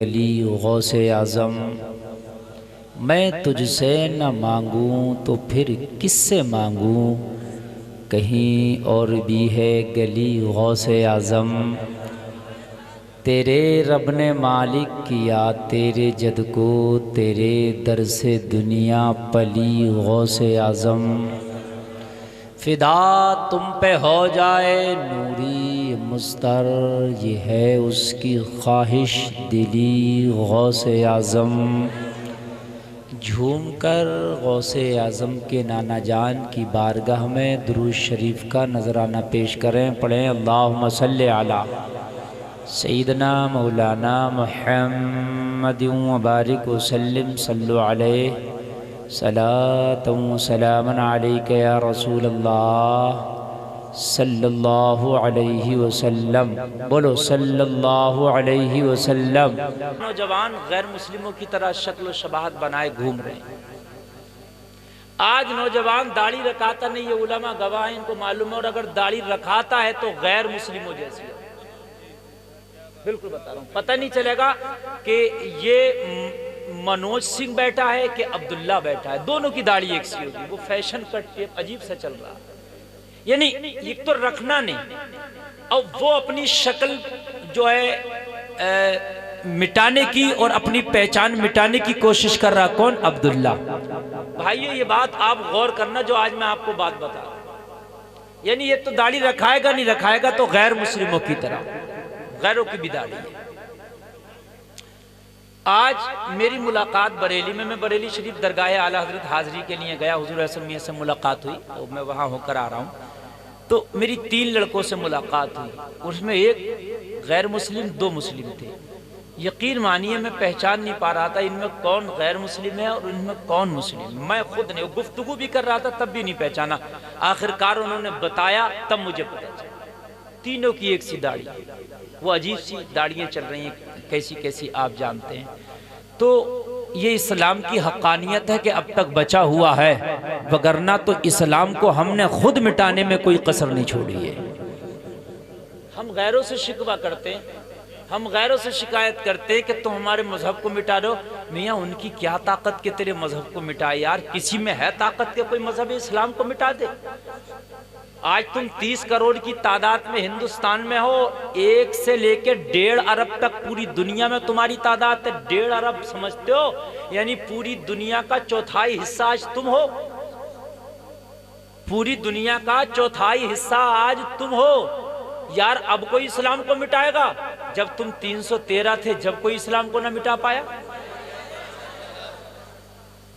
अली गौसे आज़म, मैं तुझसे न मांगूं तो फिर किससे मांगूं। कहीं और भी है गली गौसे आज़म। तेरे रब ने मालिक किया तेरे जद को, तेरे दर से दुनिया पली गौसे आज़म। फिदा तुम पे हो जाए नूरी मुस्तर, ये है उसकी ख्वाहिश दिली गौसे आज़म। झूम कर गौसे आज़म के नाना जान की बारगाह में दुरूद शरीफ का नजराना पेश करें। पढ़ें अल्लाहुम्मा सल्ली अला सय्यदना मौलाना मुहम्मद व बारिक व सल्लिम सल्लु अलैहि सलातु व सलामन अलैका या रसूल अल्लाह सल्लल्लाहु अलैहि वसल्लम। बोलो सल्लल्लाहु अलैहि वसल्लम। नौजवान गैर मुस्लिमों की तरह शक्ल शबाहत बनाए घूम रहे हैं। आज नौजवान दाढ़ी रखाता नहीं, ये उलमा गवाह हैं, इनको मालूम है। और अगर दाढ़ी रखाता है तो गैर मुस्लिमों जैसी है। बिल्कुल बता रहा हूं, पता नहीं चलेगा कि ये मनोज सिंह बैठा है कि अब्दुल्ला बैठा है। दोनों की दाढ़ी एक सी होगी। वो फैशन कट टेप अजीब सा चल रहा है। यानी एक तो रखना नहीं और वो अपनी शक्ल जो है मिटाने की और अपनी पहचान मिटाने की कोशिश कर रहा। कौन? अब्दुल्ला। भाइयों, ये बात आप गौर करना जो आज मैं आपको बात बता रहा हूं। यानी ये तो दाढ़ी रखाएगा नहीं रखाएगा तो गैर मुस्लिमों की तरह, गैरों की भी दाढ़ी है। आज मेरी मुलाकात बरेली में, मैं बरेली शरीफ दरगाह आला हजरत हाजिरी के लिए गया। हुजूर मियां से मुलाकात हुई तो मैं वहां होकर आ रहा हूं। तो मेरी 3 लड़कों से मुलाकात हुई, उसमें एक गैर मुस्लिम, 2 मुस्लिम थे। यकीन मानिए मैं पहचान नहीं पा रहा था इनमें कौन गैर मुस्लिम है और इनमें कौन मुस्लिम। मैं खुद नहीं, गुफ्तगू भी कर रहा था तब भी नहीं पहचाना। आखिरकार उन्होंने बताया तब मुझे पता चला। तीनों की एक सी दाढ़ी, वो अजीब सी दाढ़ियाँ चल रही हैं, कैसी कैसी आप जानते हैं। तो ये इस्लाम की हक़ानियत है कि अब तक बचा हुआ है, वगरना तो इस्लाम को हमने खुद मिटाने में कोई कसर नहीं छोड़ी है। हम गैरों से शिकवा करते हैं, हम गैरों से शिकायत करते हैं कि तुम हमारे मजहब को मिटा दो। मियाँ, उनकी क्या ताकत के तेरे मजहब को मिटाए? यार किसी में है ताकत के कोई मजहब इस्लाम को मिटा दे? आज तुम 30 करोड़ की तादाद में हिंदुस्तान में हो, 1 से लेकर 1.5 अरब तक पूरी दुनिया में तुम्हारी तादाद है। 1.5 अरब समझते हो? यानी पूरी दुनिया का 1/4 हिस्सा आज तुम हो। पूरी दुनिया का 1/4 हिस्सा आज तुम हो। यार अब कोई इस्लाम को मिटाएगा? जब तुम 313 थे, जब कोई इस्लाम को ना मिटा पाया?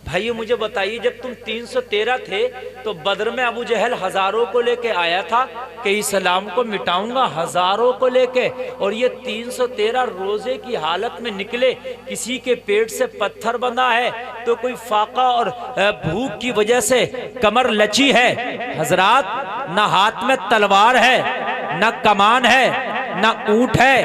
भाइयों मुझे बताइए, जब तुम 313 थे तो बदर में अबू जहल हजारों को लेके आया था कि इस्लाम को मिटाऊंगा, हजारों को लेके। और ये 313 रोजे की हालत में निकले। किसी के पेट से पत्थर बंधा है तो कोई फाका और भूख की वजह से कमर लची है। हजरात, न हाथ में तलवार है, न कमान है, न ऊंट है,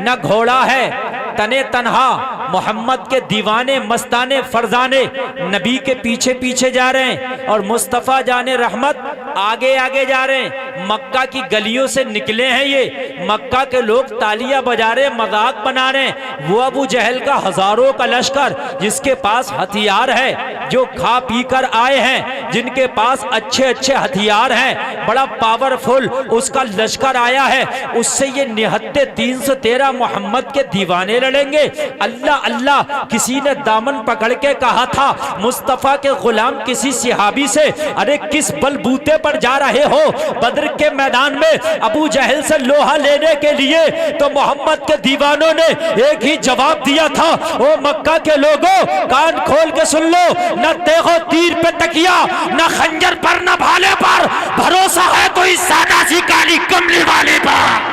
न घोड़ा है। तने तनहा मोहम्मद के दीवाने मस्ताने फरजाने नबी के पीछे पीछे जा रहे हैं और मुस्तफ़ा जाने रहमत आगे आगे जा रहे हैं। मक्का की गलियों से निकले हैं ये। मक्का के लोग तालियां बजा रहे, मजाक बना रहे हैं। वो अबू जहल का हजारों का लश्कर जिसके पास हथियार है, जो खा पी कर आए हैं, जिनके पास अच्छे अच्छे हथियार हैं, बड़ा पावरफुल उसका लश्कर आया है, उससे ये निहत्ते 313 मोहम्मद के दीवाने लड़ेंगे। अल्लाह अल्लाह, किसी ने दामन पकड़ के कहा था मुस्तफा के गुलाम किसी सिहाबी से, अरे किस बलबूते पर जा रहे हो? बद्र के मैदान में अबू जहल से लोहा लेने के लिए। तो मोहम्मद के दीवानों ने एक ही जवाब दिया था, ओ मक्का के लोगों कान खोल के सुन लो, न देखो तीर पे तकिया, न खंजर पर, न भाले पर, भरोसा है तो इस सादा सी काली कमली वाले पर।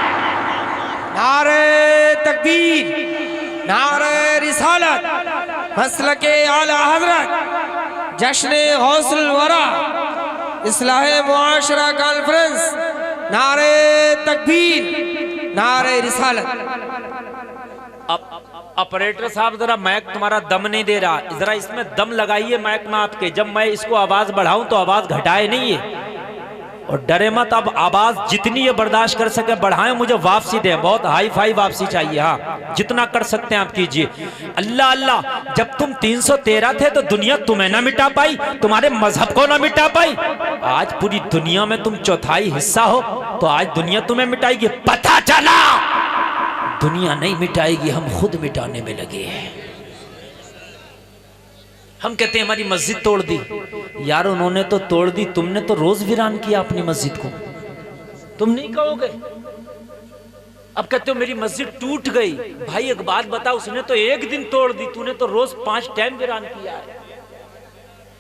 नारे तकबीर, नारे रिसालत, मसलके आला हजरत, जश्न गौसुल वरा, इस्लाहे मुआशरा कॉन्फ्रेंस। नारे तकबीर, नारे रिसालत। ऑपरेटर साहब जरा माइक तुम्हारा दम नहीं दे रहा, जरा इसमें दम लगाइए माइक में आपके। जब मैं इसको आवाज बढ़ाऊं तो आवाज घटाए नहीं है। और डरे मत, अब आवाज जितनी ये बर्दाश्त कर सके बढ़ाएं, मुझे वापसी दें, बहुत हाई फाई वापसी चाहिए। हाँ, जितना कर सकते हैं आप कीजिए। अल्लाह अल्लाह, जब तुम 313 थे तो दुनिया तुम्हें ना मिटा पाई, तुम्हारे मजहब को ना मिटा पाई। आज पूरी दुनिया में तुम चौथाई हिस्सा हो, तो आज दुनिया तुम्हें मिटाएगी। पता चला दुनिया नहीं मिटाएगी, हम खुद मिटाने में लगे हैं। हम कहते हैं हमारी मस्जिद तोड़ दी। यार उन्होंने तो तोड़ दी, तुमने तो रोज वीरान किया अपनी मस्जिद को। तुम नहीं कहोगे? अब कहते हो मेरी मस्जिद टूट गई। भाई एक बात बता, उसने तो एक दिन तोड़ दी, तूने तो रोज 5 टाइम वीरान किया है।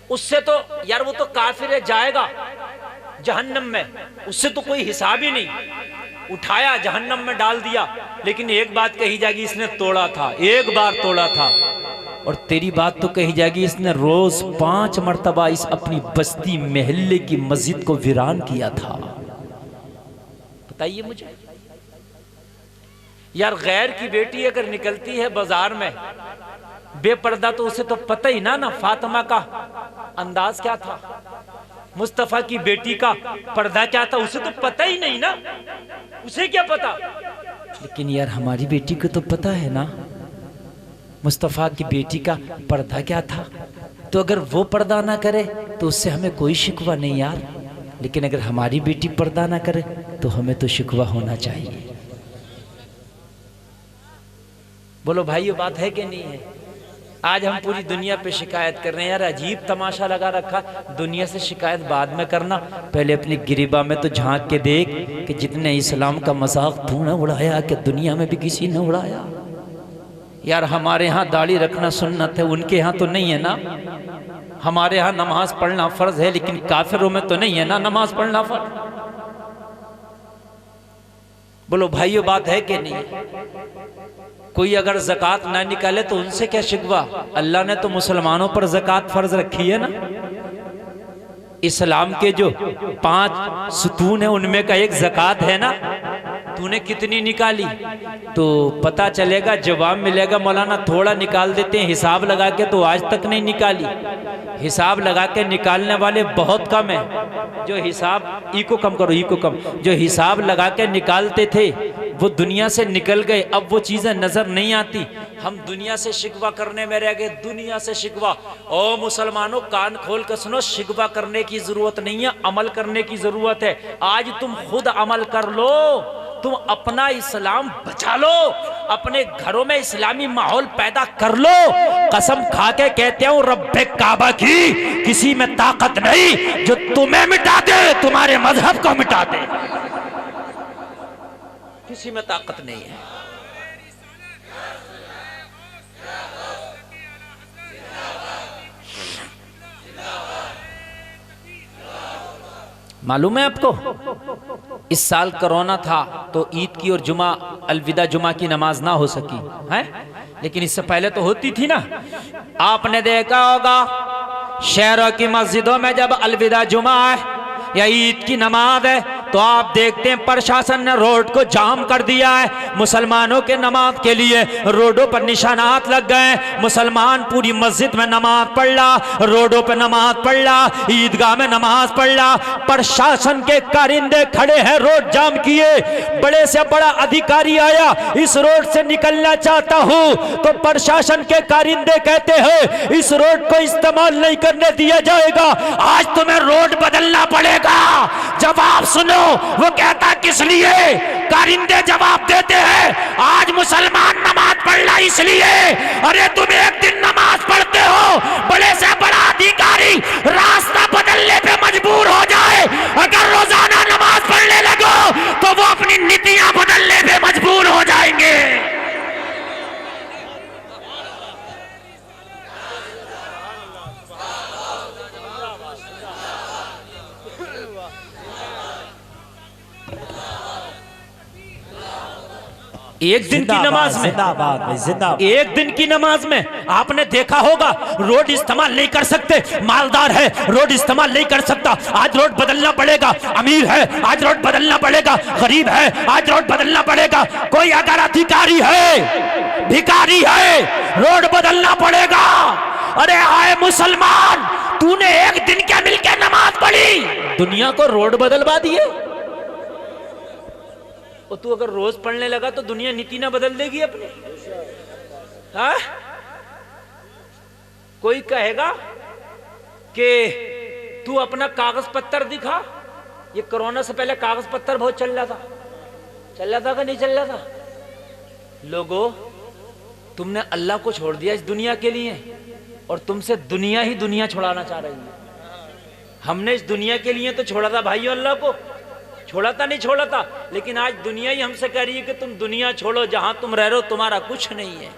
उससे तो यार वो तो काफिर है, जाएगा जहन्नम में, उससे तो कोई हिसाब ही नहीं। उठाया जहन्नम में डाल दिया, लेकिन एक बात कही जाएगी, इसने तोड़ा था, एक बार तोड़ा था। और तेरी बात तो कही जाएगी, इसने रोज 5 मर्तबा इस अपनी बस्ती महल्ले की मस्जिद को वीरान किया था। बताइए मुझे यार, गैर की बेटी अगर निकलती है बाजार में बेपर्दा, तो उसे तो पता ही ना फातिमा का अंदाज क्या था, मुस्तफा की बेटी का पर्दा क्या था, उसे तो पता ही नहीं ना, उसे क्या पता। लेकिन यार हमारी बेटी को तो पता है ना मुस्तफा की बेटी का पर्दा क्या था। तो अगर वो पर्दा ना करे तो उससे हमें कोई शिकवा नहीं यार, लेकिन अगर हमारी बेटी पर्दा ना करे तो हमें तो शिकवा होना चाहिए। बोलो भाई, ये बात है कि नहीं है? आज हम पूरी दुनिया पे शिकायत कर रहे हैं। यार अजीब तमाशा लगा रखा, दुनिया से शिकायत बाद में करना, पहले अपनी गिरिबा में तो झांक के देख कि जितने इस्लाम का मजाक तूने उड़ाया कि दुनिया में भी किसी ने उड़ाया। यार हमारे यहाँ दाढ़ी रखना सुन्नत है, उनके यहाँ तो नहीं है ना। हमारे यहाँ नमाज पढ़ना फर्ज है, लेकिन काफिरों में तो नहीं है ना नमाज पढ़ना फर्ज। बोलो भाई, ये बात है कि नहीं है? कोई अगर ज़कात ना निकाले तो उनसे क्या शिकवा? अल्लाह ने तो मुसलमानों पर ज़कात फर्ज रखी है ना। इस्लाम के जो 5 सुतून है उनमें का एक ज़कात है ना। तूने कितनी निकाली? तो पता चलेगा, जवाब मिलेगा, मौलाना थोड़ा निकाल देते हैं हिसाब लगा के, तो आज तक नहीं निकाली। हिसाब लगा के निकालने वाले बहुत कम है। जो हिसाब इको कम करो, इको कम, जो हिसाब लगा के निकालते थे वो दुनिया से निकल गए, अब वो चीजें नजर नहीं आती। हम दुनिया से शिकवा करने में रह गए, दुनिया से शिकवा। ओ मुसलमानों, कान खोल कर सुनो, शिकवा करने की जरूरत नहीं है, अमल करने की जरूरत है। आज तुम खुद अमल कर लो, तुम अपना इस्लाम बचा लो, अपने घरों में इस्लामी माहौल पैदा कर लो। कसम खा के कहते हूं रब्बे काबा की, किसी में ताकत नहीं जो तुम्हें मिटा दे, तुम्हारे मजहब को मिटा दे। किसी में ताकत नहीं है। मालूम है आपको, इस साल कोरोना था तो ईद की और जुमा, अलविदा जुमा की नमाज ना हो सकी है, लेकिन इससे पहले तो होती थी ना। आपने देखा होगा शहरों की मस्जिदों में जब अलविदा जुमा है या ईद की नमाज है तो आप देखते हैं प्रशासन ने रोड को जाम कर दिया है मुसलमानों के नमाज के लिए। रोडों पर निशानात लग गए, मुसलमान पूरी मस्जिद में नमाज पढ़ रहा, रोडों पर नमाज पढ़ रहा, ईदगाह में नमाज पढ़ रहा। प्रशासन के कारिंदे खड़े हैं, रोड जाम किए। बड़े से बड़ा अधिकारी आया, इस रोड से निकलना चाहता हूं तो प्रशासन के कारिंदे कहते हैं इस रोड को इस्तेमाल नहीं करने दिया जाएगा, आज तुम्हें रोड बदलना पड़ेगा। जवाब सुनो, वो कहता किस लिए? कारिंदे जवाब देते हैं आज मुसलमान नमाज पढ़ रहा इसलिए। अरे तुम एक दिन नमाज पढ़ते हो, बड़े से बड़ा अधिकारी रास्ता बदलने पे मजबूर हो जाए, अगर रोजाना नमाज पढ़ने लगो तो वो अपनी नीतियां बदलने पे मजबूर हो जाएंगे। एक दिन की नमाज में, एक दिन की नमाज में आपने देखा होगा रोड इस्तेमाल नहीं कर सकते, मालदार है रोड इस्तेमाल नहीं कर सकता, आज रोड बदलना पड़ेगा। अमीर है आज रोड बदलना पड़ेगा, गरीब है आज रोड बदलना पड़ेगा। कोई अगर अधिकारी है, भिखारी है, रोड बदलना पड़ेगा। अरे हाय मुसलमान, तूने एक दिन क्या मिलकर नमाज पढ़ी, दुनिया को रोड बदलवा दिए। और तू अगर रोज पढ़ने लगा तो दुनिया नीति ना बदल देगी अपनी। हाँ, कोई कहेगा कि तू अपना कागज पत्तर दिखा। ये कोरोना से पहले कागज पत्तर बहुत चल रहा था कि नहीं चल रहा था? लोगों, तुमने अल्लाह को छोड़ दिया इस दुनिया के लिए, और तुमसे दुनिया ही दुनिया छुड़ाना चाह रही है। हमने इस दुनिया के लिए तो छोड़ा था भाइयों, अल्लाह को छोड़ा था, नहीं छोड़ा था, लेकिन आज दुनिया ही हमसे कह रही है कि तुम दुनिया छोड़ो, जहां तुम रह रहे हो तुम्हारा कुछ नहीं है।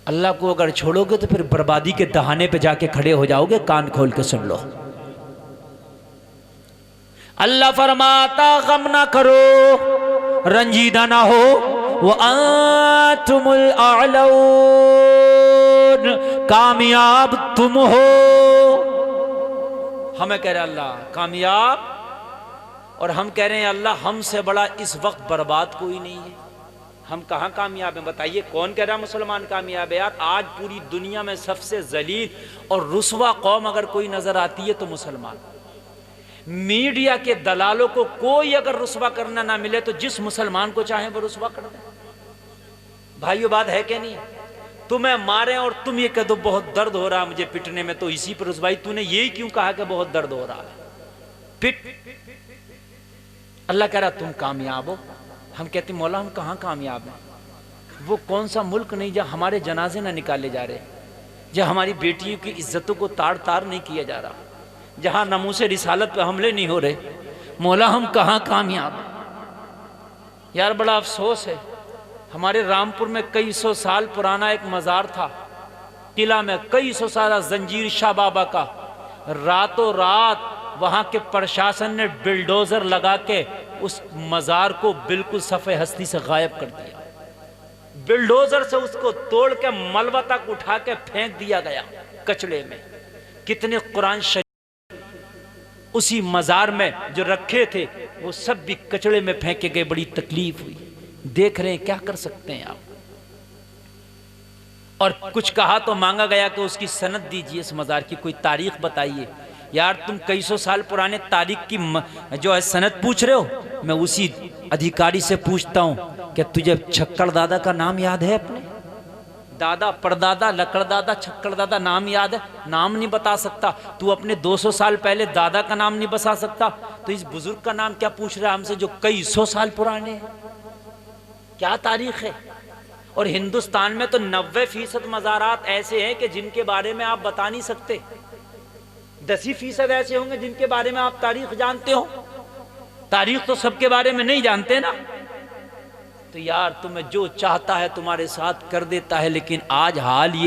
अल्लाह को अगर छोड़ोगे तो फिर बर्बादी के दहाने पे जाके खड़े हो जाओगे। कान खोल के सुन लो, अल्लाह फरमाता गम ना करो, रंजीदा ना हो, वो अंतुमुल आलऊन, कामयाब तुम हो। हमें कह रहे अल्लाह कामयाब, और हम कह रहे हैं अल्लाह हमसे बड़ा इस वक्त बर्बाद कोई नहीं है। हम कहाँ कामयाब हैं बताइए? कौन कह रहा मुसलमान कामयाब है? यार आज पूरी दुनिया में सबसे जलील और रुस्वा कौम अगर कोई नजर आती है तो मुसलमान। मीडिया के दलालों को कोई अगर रुस्वा करना ना मिले तो जिस मुसलमान को चाहे वो रुस्वा कर दे। भाइयों बात है क्या नहीं? तुम्हें मारे और तुम ये कह दो बहुत दर्द हो रहा है मुझे पिटने में, तो इसी पर रुस्वाई। तूने यही क्यों कहा कि बहुत दर्द हो रहा है, पिट। अल्लाह कह रहा तुम कामयाब हो। हम कहते मौला हम कहाँ कामयाब हैं? वो कौन सा मुल्क नहीं जहाँ हमारे जनाजे ना निकाले जा रहे, जहाँ हमारी बेटियों की इज्जतों को तार तार नहीं किया जा रहा, जहाँ नमूसे रिसालत पे हमले नहीं हो रहे। मौला हम कहाँ कामयाब हैं? यार बड़ा अफसोस है, हमारे रामपुर में कई सौ साल पुराना एक मज़ार था, किला में कई सौ साल जंजीर शाह बाबा का। रातों रात वहाँ के प्रशासन ने बिल्डोजर लगा के उस मज़ार को बिल्कुल सफ़े हस्ती से गायब कर दिया। बिल्डोजर से उसको तोड़ के मलबा तक उठा के फेंक दिया गया कचड़े में। कितने कुरान शरीफ उसी मज़ार में जो रखे थे वो सब भी कचड़े में फेंके गए। बड़ी तकलीफ हुई। देख रहे हैं क्या कर सकते हैं आप। और कुछ कहा तो मांगा गया कि उसकी सनद दीजिए, इस मज़ार की कोई तारीख बताइए। यार तुम कई सौ साल पुराने तारीख की जो है सनद पूछ रहे हो, मैं उसी अधिकारी से पूछता हूँ कि तुझे छक्कड़ दादा का नाम याद है? अपने दादा परदादा लकड़दादा छक्कड़ दादा नाम याद है? नाम नहीं बता सकता। तू अपने 200 साल पहले दादा का नाम नहीं बता सकता, तो इस बुजुर्ग का नाम क्या पूछ रहा है हमसे जो कई सौ साल पुराने हैं? क्या तारीख है? और हिंदुस्तान में तो 90% मज़ारात ऐसे हैं कि जिनके बारे में आप बता नहीं सकते। 10% ऐसे होंगे जिनके बारे में आप तारीख जानते हो। तारीख तो सबके बारे में नहीं जानते ना। तो यार तुम्हें जो चाहता है तुम्हारे साथ कर देता है, लेकिन आज हाल ये